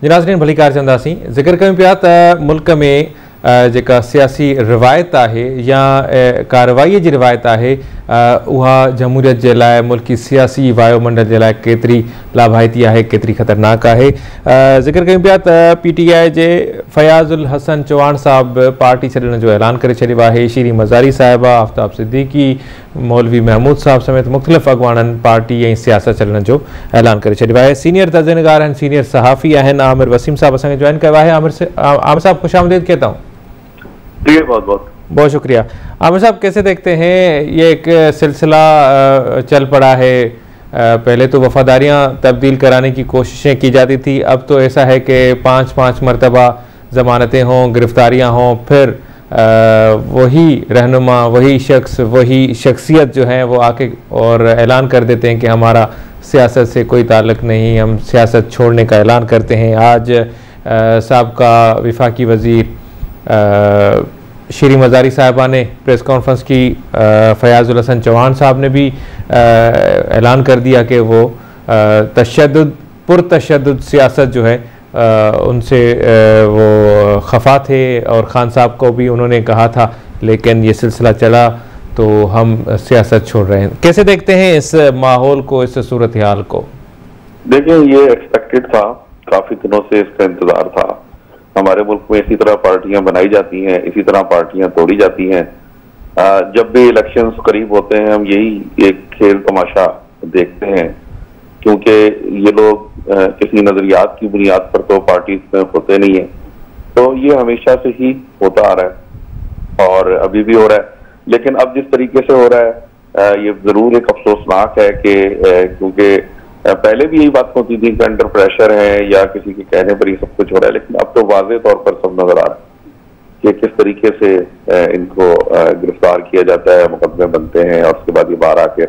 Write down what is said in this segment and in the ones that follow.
नाज़रीन भली कार चंदासीं ज़िक्र कयूं पिया त मुल्क में जेका सियासी रिवायत आहे या कार्रवाई जी रिवायत आहे उहा जमहूरियत जे लाइ मुल्की सियासी वायुमंडल जे लाइ केतिरी लाभाइती आहे, केतिरी ख़तरनाक आहे। ज़िक्र कयूं पिया त PTI जे फयाज़ुल हसन चौहान साहब पार्टी छॾण जो ऐलान करे छॾियो आहे। शीरी मज़ारी साहिबा, आफ्ताब सिद्दीकी, मौलवी महमूद साहब समेत मुख़्तलिफ़ अॻवाननि पार्टी ऐं सियासत छॾण जो ऐलान करे छॾियो आहे। सीनियर तर्जुमेगार आहिनि, सीनियर सहाफ़ी आहिनि, आमिर वसीम साहब असांखे जॉइन कयो आहे। आमिर साहब खुश आमदीद कहता हूँ। बहुत शुक्रिया। आमिर साहब कैसे देखते हैं ये एक सिलसिला चल पड़ा है, पहले तो वफादारियां तब्दील कराने की कोशिशें की जाती थी, अब तो ऐसा है कि 5-5 मरतबा ज़मानतें हों, गिरफ्तारियां हों, फिर वही रहनुमा, वही शख्स, वही शख्सियत जो है वो आके और ऐलान कर देते हैं कि हमारा सियासत से कोई ताल्लुक़ नहीं, हम सियासत छोड़ने का ऐलान करते हैं। आज साबका वफाकी वज़ीर शीरी मज़ारी साहिबा ने प्रेस कॉन्फ्रेंस की, फयाज़ुल हसन चौहान साहब ने भी ऐलान कर दिया कि वो पुरतशद्दुद सियासत जो है उनसे वो खफा थे, और खान साहब को भी उन्होंने कहा था, लेकिन ये सिलसिला चला तो हम सियासत छोड़ रहे हैं। कैसे देखते हैं इस माहौल को, इस सूरत हाल को? देखिए, ये एक्सपेक्टेड था, काफ़ी दिनों से इसका इंतज़ार था। हमारे मुल्क में इसी तरह पार्टियां बनाई जाती हैं, इसी तरह पार्टियां तोड़ी जाती हैं। जब भी इलेक्शंस करीब होते हैं हम यही एक खेल तमाशा देखते हैं, क्योंकि ये लोग किसी नजरियात की बुनियाद पर तो पार्टी में होते नहीं है। तो ये हमेशा से ही होता आ रहा है और अभी भी हो रहा है। लेकिन अब जिस तरीके से हो रहा है ये जरूर एक अफसोसनाक है कि क्योंकि पहले भी यही बात होती थी कि अंडर प्रेशर है या किसी के कहने पर ही सब कुछ हो रहा है, लेकिन अब तो वाज़ेह तौर पर सब नजर आ रहा है कि किस तरीके से इनको गिरफ्तार किया जाता है, मुकदमे बनते हैं और उसके बाद ये बाहर आके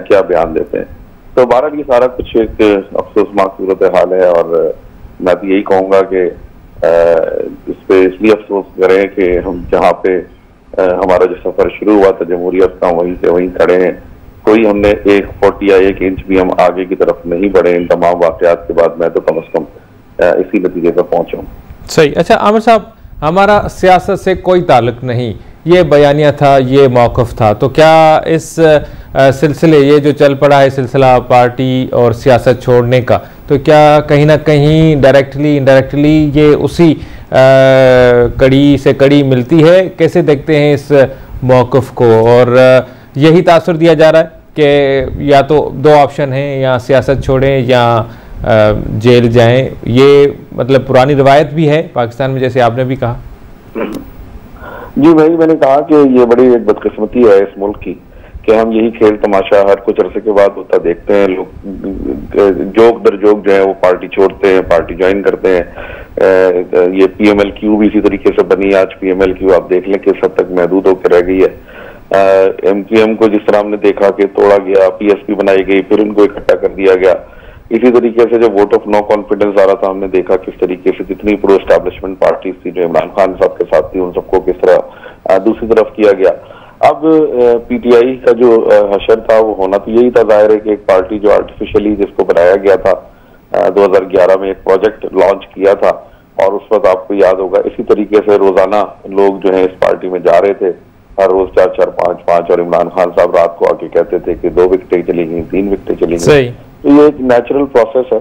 क्या बयान देते हैं। तो बहरहाल ये सारा कुछ एक अफसोसनाक सूरत हाल है, और मैं तो यही कहूँगा कि इस पे इसलिए अफसोस करें कि हम जहाँ पे हमारा जो सफर शुरू हुआ था जमहूरियत का, वहीं से वहीं खड़े हैं। कोई हमने 1 फुट या 1 इंच भी हम आगे की तरफ नहीं बढ़े इन तमाम वाकयात के बाद। मैं तो कम से कम इसी नतीजे पर पहुंचा हूँ। सही। अच्छा आमिर साहब, हमारा सियासत से कोई ताल्लुक नहीं, ये बयानिया था, ये मौक़िफ़ था, तो क्या इस सिलसिले ये जो चल पड़ा है सिलसिला पार्टी और सियासत छोड़ने का, तो क्या कहीं ना कहीं डायरेक्टली इनडायरेक्टली ये उसी कड़ी से कड़ी मिलती है? कैसे देखते हैं इस मौक़िफ़ को? और यही तासुर दिया जा रहा है कि या तो 2 ऑप्शन हैं, या सियासत छोड़ें या जेल जाएं। ये मतलब पुरानी रिवायत भी है पाकिस्तान में, जैसे आपने भी कहा। जी वही मैंने कहा कि ये बड़ी एक बदकिस्मती है इस मुल्क की कि हम यही खेल तमाशा हर कुछ अरसे के बाद होता देखते हैं। लोग जोक दर जोक जो है वो पार्टी छोड़ते हैं, पार्टी ज्वाइन करते हैं। ये PMLQ भी इसी तरीके से बनी। आज PMLQ आप देख लें किस हद तक महदूद होकर रह गई है। MQM को जिस तरह हमने देखा कि तोड़ा गया, PSP बनाई गई, फिर उनको इकट्ठा कर दिया गया। इसी तरीके से जब वोट ऑफ नो कॉन्फिडेंस आ रहा था, हमने देखा किस तरीके से जितनी प्रो एस्टैब्लिशमेंट पार्टीज थी जो इमरान खान साहब के साथ थी, उन सबको किस तरह दूसरी तरफ किया गया। अब PTI का जो हशर था वो होना तो यही था। जाहिर है कि एक पार्टी जो आर्टिफिशियली जिसको बनाया गया था, 2011 में एक प्रोजेक्ट लॉन्च किया था, और उस वक्त आपको याद होगा इसी तरीके से रोजाना लोग जो है इस पार्टी में जा रहे थे, हर रोज 4-4, 5-5, और इमरान खान साहब रात को आके कहते थे कि 2 विकेटें चली गई, 3 विकेटें चली गई। तो ये एक नेचुरल प्रोसेस है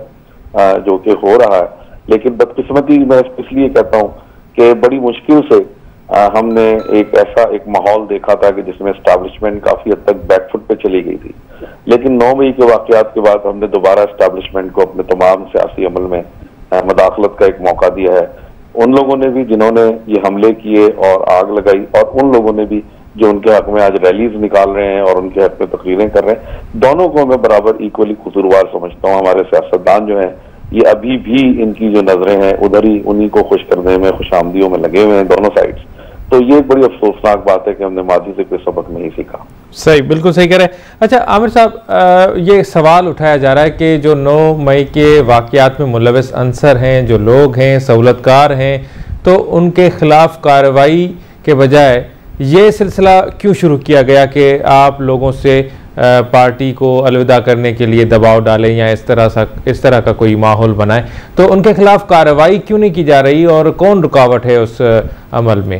जो कि हो रहा है। लेकिन बदकिस्मती मैं इसलिए कहता हूँ कि बड़ी मुश्किल से हमने एक माहौल देखा था कि जिसमें एस्टैब्लिशमेंट काफी हद तक बैकफुट पे चली गई थी। लेकिन 9 मई के वाकयात के बाद हमने दोबारा एस्टैब्लिशमेंट को अपने तमाम सियासी अमल में मदाखलत का एक मौका दिया है। उन लोगों ने भी जिन्होंने ये हमले किए और आग लगाई, और उन लोगों ने भी जो उनके हक में आज रैलीज निकाल रहे हैं और उनके हक में तकरीरें कर रहे हैं, दोनों को मैं बराबर इक्वली कसूरवार समझता हूँ। हमारे सियासतदान जो हैं ये अभी भी इनकी जो नजरें हैं उधर ही उन्हीं को खुश करने में, खुशामदियों में लगे हुए हैं दोनों साइड्स। तो ये बड़ी अफसोसनाक बात है कि हमने माजी से कोई सबक नहीं सीखा। सही, बिल्कुल सही कह रहे हैं। अच्छा आमिर साहब, ये सवाल उठाया जा रहा है कि जो 9 मई के वाकयात में मुलविस अंसर हैं, जो लोग हैं, सहूलतकार हैं, तो उनके खिलाफ कार्रवाई के बजाय ये सिलसिला क्यों शुरू किया गया कि आप लोगों से पार्टी को अलविदा करने के लिए दबाव डालें या इस तरह का कोई माहौल बनाए, तो उनके खिलाफ कार्रवाई क्यों नहीं की जा रही और कौन रुकावट है उस अमल में?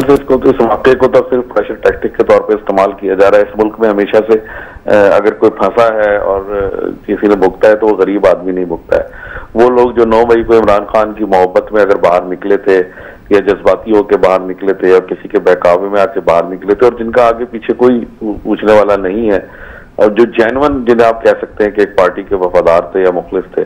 इसको तो इस वाक़े को तो सिर्फ प्रेशर टैक्टिक के तौर पे इस्तेमाल किया जा रहा है। इस मुल्क में हमेशा से अगर कोई फंसा है और किसी ने भुगता है तो वो गरीब आदमी नहीं भुगता है। वो लोग जो 9 मई को इमरान खान की मोहब्बत में अगर बाहर निकले थे या जज्बाती होकर बाहर निकले थे या किसी के बहकावे में आके बाहर निकले थे और जिनका आगे पीछे कोई पूछने वाला नहीं है और जो जेन्युइन जिन्हें आप कह सकते हैं कि एक पार्टी के वफादार थे या मुखलिस थे,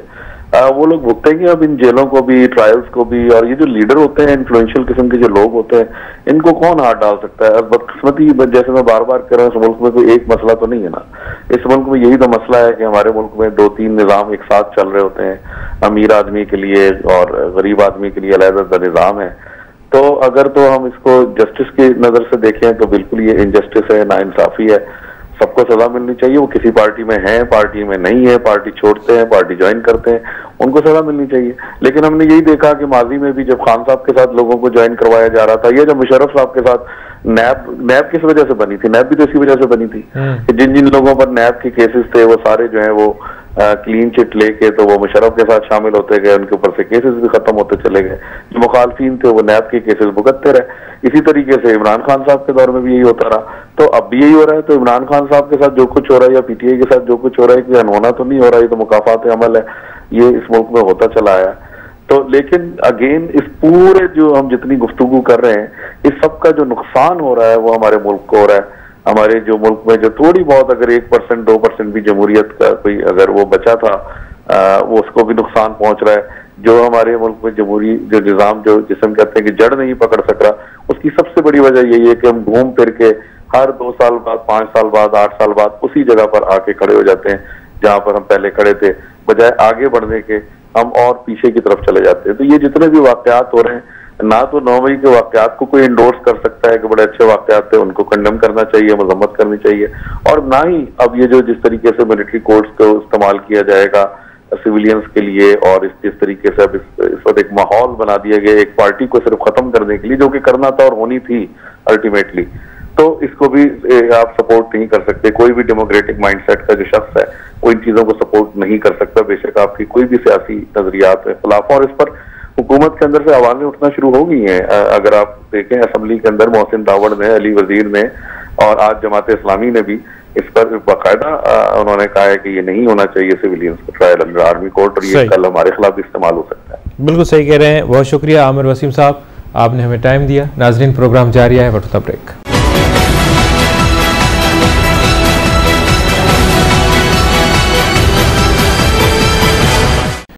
वो लोग भुगतेंगे अब इन जेलों को भी, ट्रायल्स को भी। और ये जो लीडर होते हैं, इन्फ्लुएंशियल किस्म के जो लोग होते हैं, इनको कौन हाथ डाल सकता है? अब बदकिस्मती, जैसे मैं बार बार कह रहा हूँ, इस मुल्क में कोई एक मसला तो नहीं है ना। इस मुल्क में यही तो मसला है कि हमारे मुल्क में 2-3 निज़ाम एक साथ चल रहे होते हैं। अमीर आदमी के लिए और गरीब आदमी के लिए अलग-अलग निज़ाम है। तो अगर तो हम इसको जस्टिस की नजर से देखें तो बिल्कुल ये इनजस्टिस है, नाइंसाफी है। सबको सजा मिलनी चाहिए। वो किसी पार्टी में है, पार्टी में नहीं है, पार्टी छोड़ते हैं, पार्टी ज्वाइन करते हैं, उनको सजा मिलनी चाहिए। लेकिन हमने यही देखा कि माजी में भी जब खान साहब के साथ लोगों को ज्वाइन करवाया जा रहा था, या जब मुशर्रफ साहब के साथ नैब किस वजह से बनी थी? नैब भी तो इसी वजह से बनी थी कि जिन जिन लोगों पर नैब के केसेस थे वो सारे जो है वो क्लीन चिट लेके तो वो मुशर्रफ के साथ शामिल होते गए, उनके ऊपर से केसेस भी खत्म होते चले गए। जो मुखालफीन थे वो नैब के केसेस भुगतते रहे। इसी तरीके से इमरान खान साहब के दौर में भी यही होता रहा, तो अब भी यही हो रहा है। तो इमरान खान साहब के साथ जो कुछ हो रहा है या पीटीआई के साथ जो कुछ हो रहा है, कि अनहोना तो नहीं हो रहा है, ये तो मुकाफात अमल है, ये इस मुल्क में होता चला आया। तो लेकिन अगेन इस पूरे जो हम जितनी गुफ्तगू कर रहे हैं, इस सब का जो नुकसान हो रहा है वो हमारे मुल्क को हो रहा है। हमारे जो मुल्क में जो थोड़ी बहुत अगर 1% 2% भी जमहूरियत का कोई अगर वो बचा था, वो उसको भी नुकसान पहुंच रहा है। जो हमारे मुल्क में जमहूरी जो निज़ाम जो जिसम कहते हैं कि जड़ नहीं पकड़ सक रहा, उसकी सबसे बड़ी वजह यही है कि हम घूम फिर के हर 2 साल बाद, 5 साल बाद, 8 साल बाद उसी जगह पर आके खड़े हो जाते हैं जहां पर हम पहले खड़े थे। बजाय आगे बढ़ने के हम और पीछे की तरफ चले जाते हैं। तो ये जितने भी वाकयात हो रहे हैं, ना तो 9 मई के वाकयात को कोई इंडोर्स कर सकता है कि बड़े अच्छे वाकयात थे, उनको कंडेम करना चाहिए, मजम्मत करनी चाहिए। और ना ही अब ये जो जिस तरीके से मिलिट्री कोर्ट्स को इस्तेमाल किया जाएगा सिविलियंस के लिए, और इस तरीके से अब इस वक्त एक माहौल बना दिया गया एक पार्टी को सिर्फ खत्म करने के लिए, जो कि करना था और होनी थी अल्टीमेटली, तो इसको भी आप सपोर्ट नहीं कर सकते। कोई भी डेमोक्रेटिक माइंडसेट का जो शख्स है वो इन चीजों को सपोर्ट नहीं कर सकता, बेशक आपकी कोई भी सियासी नजरियात है खिलाफ। और इस पर हुकूमत के अंदर से आवाजें उठना शुरू हो गई हैं। अगर आप देखें असेंबली के अंदर मोहसिन दावड़ ने, अली वजीर ने और आज जमात इस्लामी ने भी इस पर बाकायदा उन्होंने कहा है कि ये नहीं होना चाहिए सिविलियंस का ट्रायल अंडर आर्मी कोर्ट, और ये कल हमारे खिलाफ भी इस्तेमाल हो सकता है। बिल्कुल सही कह रहे हैं। बहुत शुक्रिया आमिर वसीम साहब, आपने हमें टाइम दिया। नाजरीन, प्रोग्राम जारी है, वक्त ब्रेक।